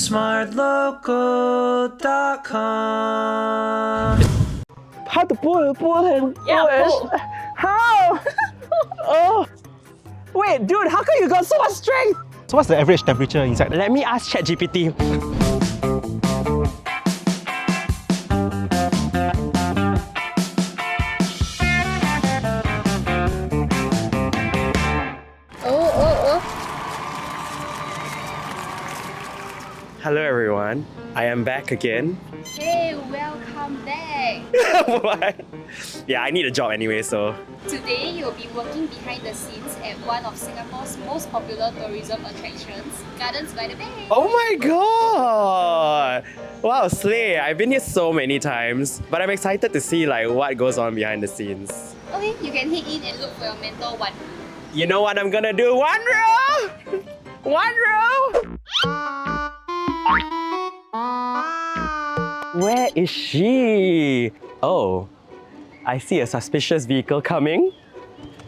TheSmartLocal.com. How to pull and Yeah, push? pull. How? Oh. Wait, dude, how come you got so much strength? So what's the average temperature inside? Let me ask ChatGPT. Hello everyone, I am back again. Hey, welcome back. What? Yeah, I need a job anyway, so. Today you'll be working behind the scenes at one of Singapore's most popular tourism attractions, Gardens by the Bay. Oh my god! Wow, slay! I've been here so many times, but I'm excited to see like what goes on behind the scenes. Okay, you can head in and look for your mentor one. You know what I'm gonna do? One row! One row! Where is she? Oh, I see a suspicious vehicle coming.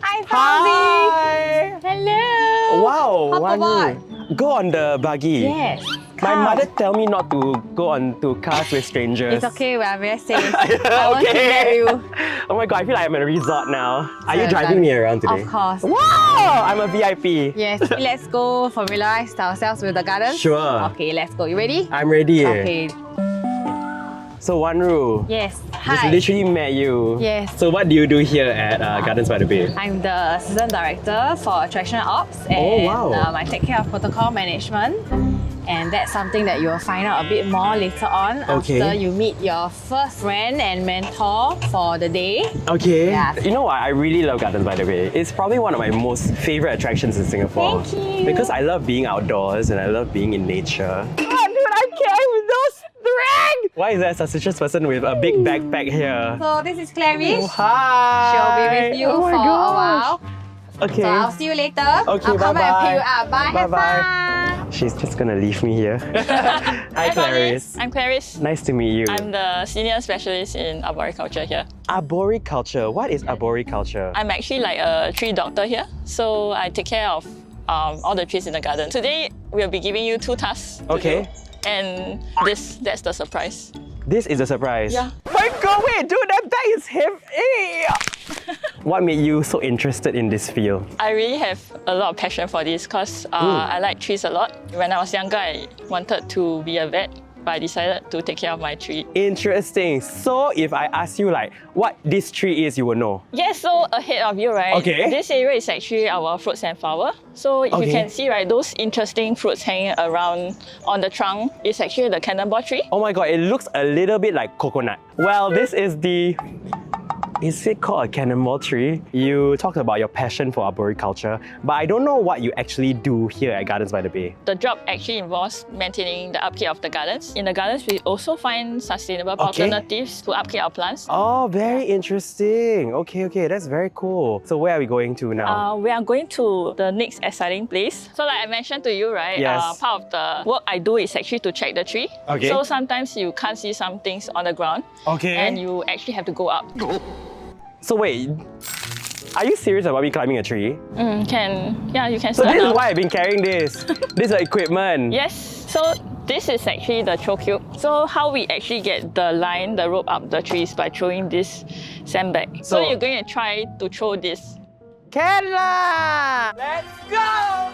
Hi, Fauzi! Hi! Hello! Wow, Hop one aboard. row. Go on the buggy. Yes. My Come. mother tell me not to go on to cars with strangers. It's okay, we are very safe. I won't Okay. kidnap you. Oh my god, I feel like I'm at a resort now. Are you So driving done. me around today? Of course. Wow! I'm a VIP. Yes, let's go familiarize ourselves with the gardens. Sure. Okay, let's go. You ready? I'm ready. Okay. So Wanru, Yes. just Hi. literally met you. Yes. So what do you do here at Gardens by the Bay? I'm the Assistant Director for Attraction Ops and Oh, wow. I take care of protocol management. And that's something that you'll find out a bit more later on Okay. after you meet your first friend and mentor for the day. Okay. Yeah. You know what? I really love Gardens by the Bay. It's probably one of my most favorite attractions in Singapore. Thank you. Because I love being outdoors and I love being in nature. Oh, dude, I can't with those strength! Why is there a suspicious person with a big backpack here? So this is Clarice. Hi! She'll be with you Oh my for a gosh. while. Okay. So I'll see you later. Okay, I'll come back and pick you bye-bye. up. Bye, have Bye-bye. fun. She's just gonna leave me here. Hi, Clarice. I'm Clarice. Nice to meet you. I'm the senior specialist in arboriculture here. Arboriculture. What is arboriculture? I'm actually like a tree doctor here, so I take care of all the trees in the garden. Today, we'll be giving you 2 tasks. to Okay. do, and that's the surprise. This is a surprise. Yeah. My god, wait, dude, that bag is heavy. What made you so interested in this field? I really have a lot of passion for this because I like trees a lot. When I was younger, I wanted to be a vet, but I decided to take care of my tree. Interesting. So if I ask you like what this tree is, you will know. Yes, so ahead of you, right? Okay. This area is actually our fruits and flower. So if Okay. you can see, right, those interesting fruits hanging around on the trunk is actually the cannonball tree. Oh my god, it looks a little bit like coconut. Well, this is the... Is it called a cannonball tree? You talked about your passion for arboriculture, but I don't know what you actually do here at Gardens by the Bay. The job actually involves maintaining the upkeep of the gardens. In the gardens, we also find sustainable alternatives to upkeep our plants. Oh, very interesting. Okay, that's very cool. So where are we going to now? We are going to the next exciting place. So like I mentioned to you, right? Yes. Part of the work I do is actually to check the tree. Okay. So sometimes you can't see some things on the ground. Okay. And you actually have to go up. So wait, are you serious about me climbing a tree? You can So start this is now. why I've been carrying this. This is equipment. Yes. So this is actually the throw cube. So how we actually get the rope up the tree is by throwing this sandbag. So So- you're going to try to throw this. Kerala! Let's go!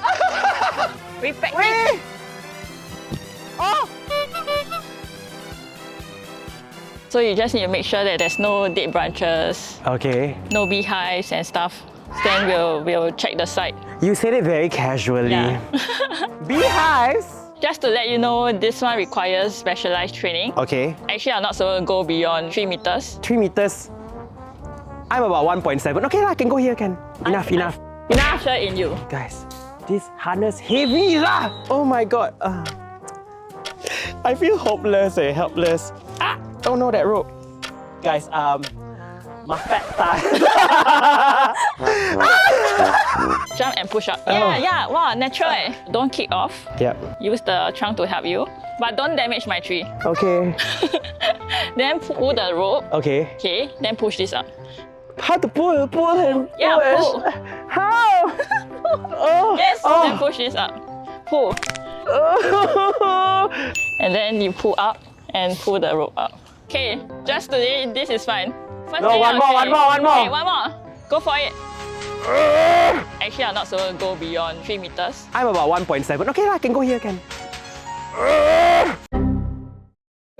We practice. Wait! Oh! So you just need to make sure that there's no dead branches, Okay. no beehives and stuff. Then we'll check the site. You said it very casually. Yeah. Beehives? Just to let you know, this one requires specialized training. Okay. Actually, I'm not supposed to go beyond 3 meters. 3 meters. I'm about 1.7. Okay, I can go here, can. Enough. Pressure in you. Guys, this harness heavy lah. Oh my god. I feel hopeless helpless. Ah! Oh no, that rope. Guys, my fat thigh. Jump and push up. Oh. Yeah. Wow, natural. Don't kick off. Yep. Use the trunk to help you. But don't damage my tree. Okay. Then pull the rope. Okay. Okay, then push this up. How to pull and Yeah, push? pull. How? Oh. Yes, Oh. then push this up. Pull. Oh. And then you pull up and pull the rope up. Okay, just today, this is fine. First No, day, one more. Okay, one more. Go for it. Actually, I'm not supposed to go beyond 3 meters. I'm about 1.7. Okay, I can go here, can.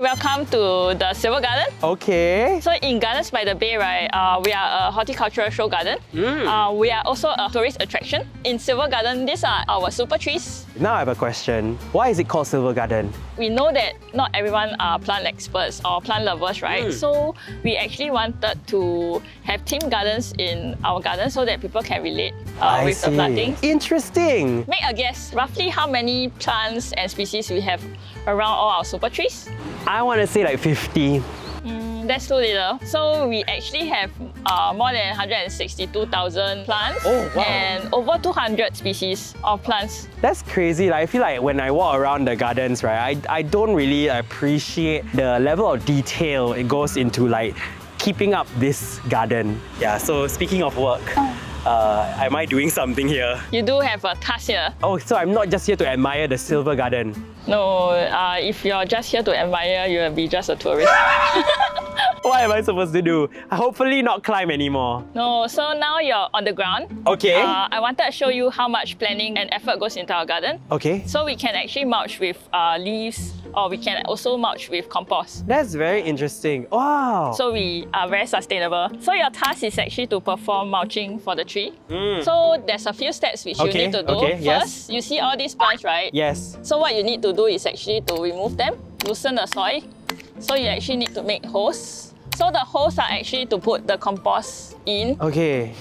Welcome to the Silver Garden. Okay. So in Gardens by the Bay, right, we are a horticultural show garden. We are also a tourist attraction. In Silver Garden, these are our super trees. Now I have a question. Why is it called Silver Garden? We know that not everyone are plant experts or plant lovers, right? So we actually wanted to have team gardens in our garden so that people can relate with the plantings. Interesting. Make a guess, roughly how many plants and species we have around all our super trees? I want to say like 50. That's too little. So we actually have more than 162,000 plants and over 200 species of plants. That's crazy. Like, I feel like when I walk around the gardens, right, I don't really appreciate the level of detail it goes into like keeping up this garden. Yeah, so speaking of work, am I doing something here? You do have a task here. Oh, so I'm not just here to admire the Silver Garden. No, if you're just here to admire, you'll be just a tourist. What am I supposed to do? Hopefully not climb anymore. No, so now you're on the ground. Okay. I wanted to show you how much planning and effort goes into our garden. Okay. So we can actually mulch with leaves, or we can also mulch with compost. That's very interesting. Wow. So we are very sustainable. So your task is actually to perform mulching for the tree. So there's a few steps which you need to do. First, you see all these plants, right? Yes. So what you need to do is actually to remove them, loosen the soil. So you actually need to make holes. So the holes are actually to put the compost in. Okay.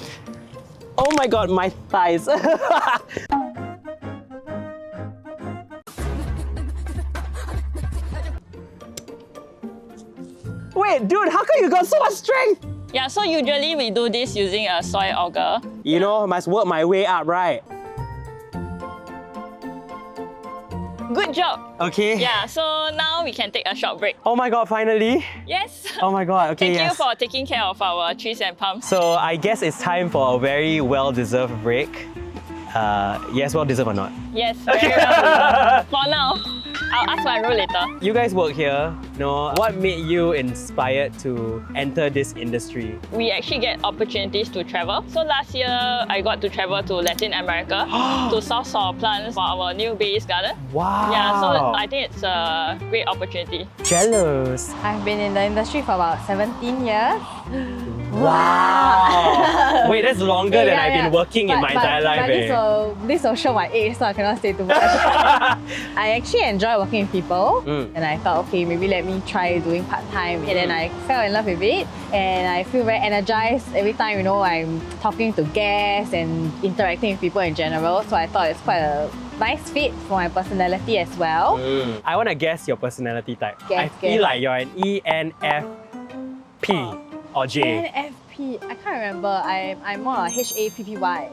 Oh my god, my thighs. Wait, dude, how come you got so much strength? Yeah, so usually we do this using a soil auger. You know, must work my way up, right? Good job. Okay. Yeah, so now we can take a short break. Oh my god, finally. Yes. Oh my god, okay, Thank you yes. for taking care of our trees and palms. So I guess it's time for a very well-deserved break. Yes, well-deserved or not? Yes, very well. For now, I'll ask my role later. You guys work here, no? What made you inspired to enter this industry? We actually get opportunities to travel. So last year, I got to travel to Latin America to source our plants for our new base garden. Wow. Yeah, so I think it's a great opportunity. Jealous. I've been in the industry for about 17 years. Wow. Wait, that's longer than I've been working in my entire life. This will show my age, so I cannot say too much. I actually enjoy working with people, and I thought, okay, maybe let me try doing part-time. And then I fell in love with it, and I feel very energized every time, you know, I'm talking to guests and interacting with people in general. So I thought it's quite a nice fit for my personality as well. I want to guess your personality type. Guess. I feel like you're an ENFP or J. NFP, I can't remember. I'm more a HAPPY.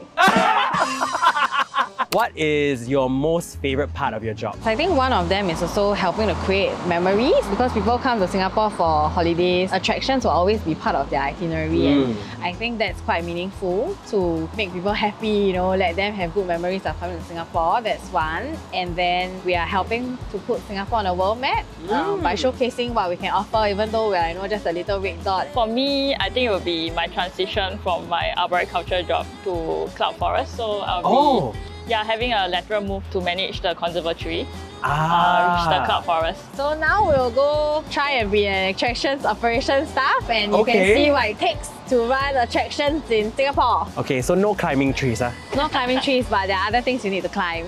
What is your most favorite part of your job? So I think one of them is also helping to create memories, because people come to Singapore for holidays. Attractions will always be part of their itinerary, and I think that's quite meaningful to make people happy, you know, let them have good memories of coming to Singapore. That's one. And then we are helping to put Singapore on a world map by showcasing what we can offer, even though we are, you know, just a little red dot. For me, I think it will be my transition from my arboriculture job to cloud forest. So I'll be having a lateral move to manage the conservatory, reach the cloud forest. So now we'll go try and be an attractions operation staff, and you can see what it takes to run attractions in Singapore. Okay, so no climbing trees, huh? No climbing trees, but there are other things you need to climb.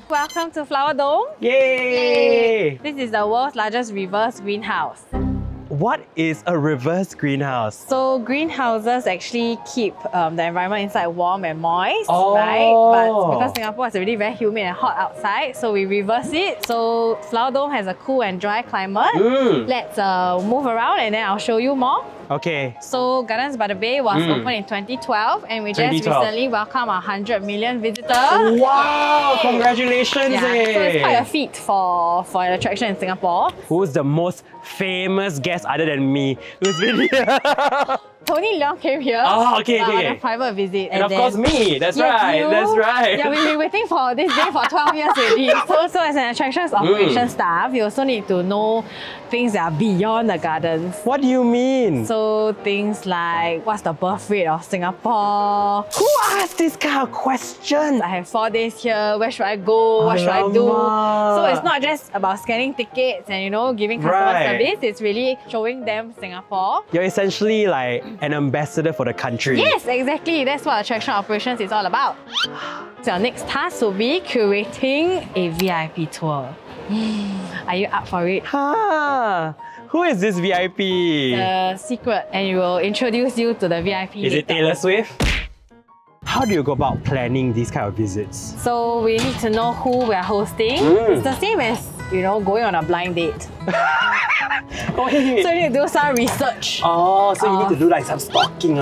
Welcome to Flower Dome. Yay! This is the world's largest reverse greenhouse. What is a reverse greenhouse? So greenhouses actually keep the environment inside warm and moist, right? But because Singapore is already very humid and hot outside, so we reverse it. So Flower Dome has a cool and dry climate. Let's move around and then I'll show you more. Okay. So Gardens by the Bay was opened in 2012, and we just recently welcomed 100 million visitors. Wow! Congratulations! Yeah, so it's quite a feat for an attraction in Singapore. Who's the most famous guest other than me who's been here? Tony Leong came here Oh, okay, on okay. a private visit. And of course me, that's Yes, right, you. that's right. Yeah, we've been waiting for this day for 12 years already. So as an attractions operations staff, you also need to know things that are beyond the gardens. What do you mean? So things like, what's the birth rate of Singapore? Who asked this kind of questions? I have 4 days here, where should I go? What should I do? Alamak. So it's not just about scanning tickets and giving customer Right. service, it's really showing them Singapore. You're essentially like an ambassador for the country. Yes, exactly. That's what attraction operations is all about. So our next task will be curating a VIP tour. Are you up for it? Ha! Who is this VIP? The secret, and we will introduce you to the VIP. Is it later. Taylor Swift? How do you go about planning these kind of visits? So we need to know who we are hosting. It's the same as going on a blind date. Okay. So you need to do some research. Oh, so you need to do like some stalking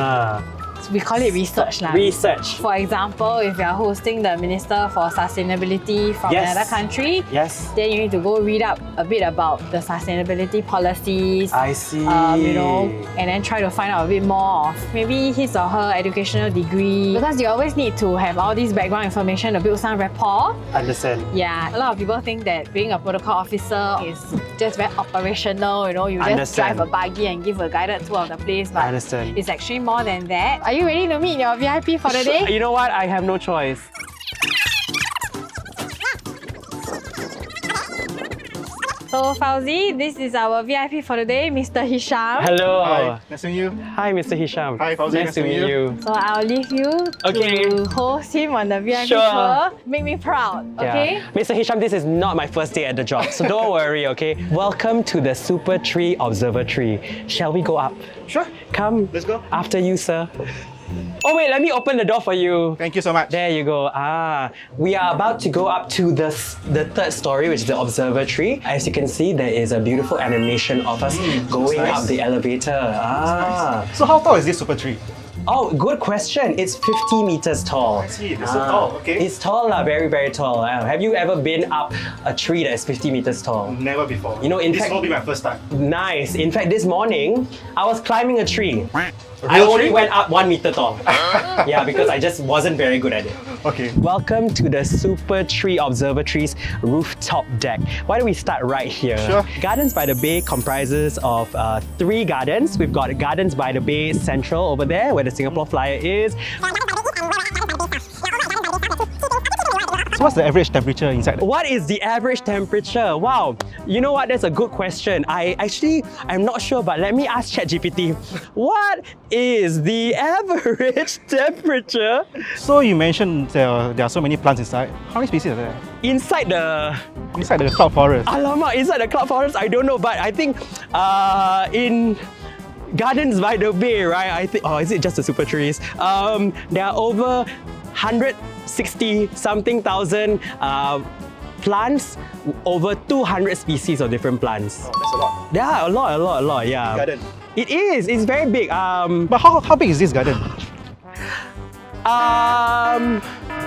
We call it research lah. Research. For example, if you are hosting the Minister for Sustainability from Yes. another country, Yes. then you need to go read up a bit about the sustainability policies. I see. And then try to find out a bit more of maybe his or her educational degree. Because you always need to have all this background information to build some rapport. Understand. Yeah, a lot of people think that being a protocol officer is just very operational, you just Understand. drive a buggy and give a guided tour of the place. But I understand. it's actually more than that. Are you ready to meet your VIP for the day? You know what? I have no choice. So Fauzi, this is our VIP for the day, Mr. Hisham. Hello. Hi, nice to meet you. Hi, Mr. Hisham. Hi, Fauzi, Nice to meet you. So I'll leave you Okay. to host him on the VIP Sure. tour. Make me proud, okay? Yeah. Mr. Hisham, this is not my first day at the job, so don't worry, okay? Welcome to the Super Tree Observatory. Shall we go up? Sure. Come. Let's go. After you, sir. Oh wait, let me open the door for you. Thank you so much. There you go. We are about to go up to the third story, which is the observatory. As you can see, there is a beautiful animation of us going nice. up the elevator. So how tall is this super tree? Oh, good question. It's 50 meters tall. I see. It's so tall. Okay. It's tall, very, very tall. Have you ever been up a tree that is 50 meters tall? Never before. You know, in this fact- will be my first time. Nice. In fact, this morning, I was climbing a tree. A I real only tree? went up 1 meter tall. Yeah, because I just wasn't very good at it. Okay. Welcome to the Super Tree Observatory's rooftop deck. Why don't we start right here? Sure. Gardens by the Bay comprises of 3 gardens. We've got Gardens by the Bay Central over there, where the Singapore Flyer is. So what's the average temperature inside? What is the average temperature? Wow, you know what? That's a good question. I'm not sure, but let me ask ChatGPT. What is the average temperature So you mentioned there are so many plants inside. How many species are there? inside the Inside the cloud forest. Alamak, inside the cloud forest? I don't know, but I think in Gardens by the Bay, right? I think, is it just the super trees? There are over 160 something thousand plants, over 200 species of different plants. Oh, that's a lot. Yeah, a lot, yeah. Garden. It is, it's very big. But how big is this garden?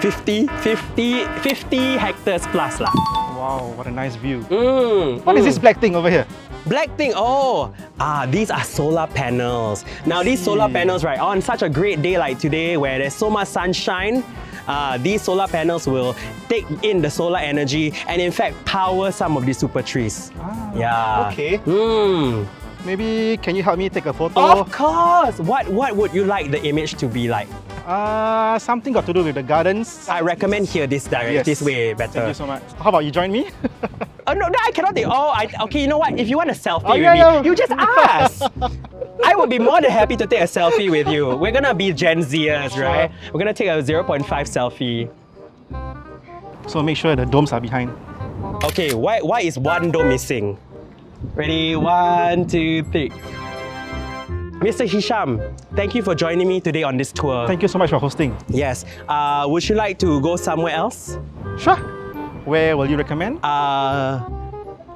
50 hectares plus lah. Wow, what a nice view. Mm, What is this black thing over here? Black thing, these are solar panels. Now these solar panels, right, on such a great day like today where there's so much sunshine, these solar panels will take in the solar energy and in fact power some of these super trees. Yeah. Okay. Mm. Maybe can you help me take a photo? Of course! What would you like the image to be like? Something got to do with the gardens. I recommend here this Yes. this way better. Thank you so much. How about you join me? Oh no, I cannot take. Okay. You know what? If you want a selfie Oh, with yeah, me, yeah. you just ask. I would be more than happy to take a selfie with you. We're gonna be Gen Zers, right? We're gonna take a 0.5 selfie. So make sure the domes are behind. Okay. Why is one dome missing? Ready? 1, 2, 3. Mr. Hisham, thank you for joining me today on this tour. Thank you so much for hosting. Yes. Would you like to go somewhere else? Sure. Where will you recommend?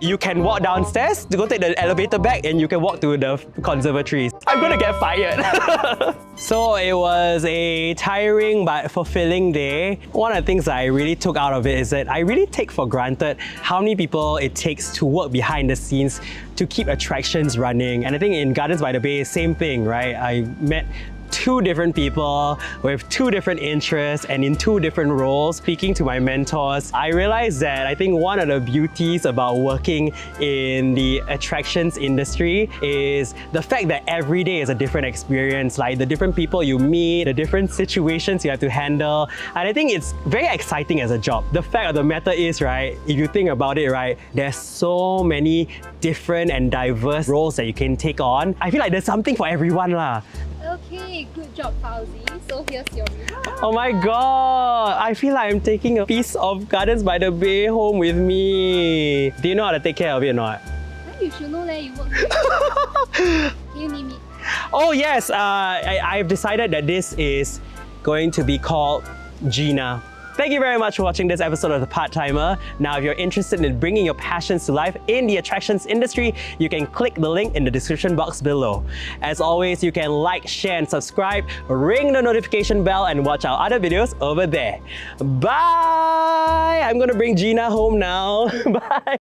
you can walk downstairs to go take the elevator back and you can walk to the conservatories. I'm gonna get fired. So it was a tiring but fulfilling day. One of the things that I really took out of it is that I really take for granted how many people it takes to work behind the scenes to keep attractions running. And I think in Gardens by the Bay, same thing, right? I met two different people with two different interests and in two different roles. Speaking to my mentors, I realized that I think one of the beauties about working in the attractions industry is the fact that every day is a different experience, like the different people you meet, the different situations you have to handle. And I think it's very exciting as a job. The fact of the matter is, right, if you think about it, right, there's so many different and diverse roles that you can take on. I feel like there's something for everyone lah. Okay, good job, Fauzi. So here's your reward. Oh my god, I feel like I'm taking a piece of Gardens by the Bay home with me. Do you know how to take care of it or not? You should know that you work here. Can you name it? Oh yes, I've decided that this is going to be called Gina. Thank you very much for watching this episode of The Part-Timer. Now, if you're interested in bringing your passions to life in the attractions industry, you can click the link in the description box below. As always, you can like, share and subscribe, ring the notification bell and watch our other videos over there. Bye! I'm gonna bring Gina home now. Bye!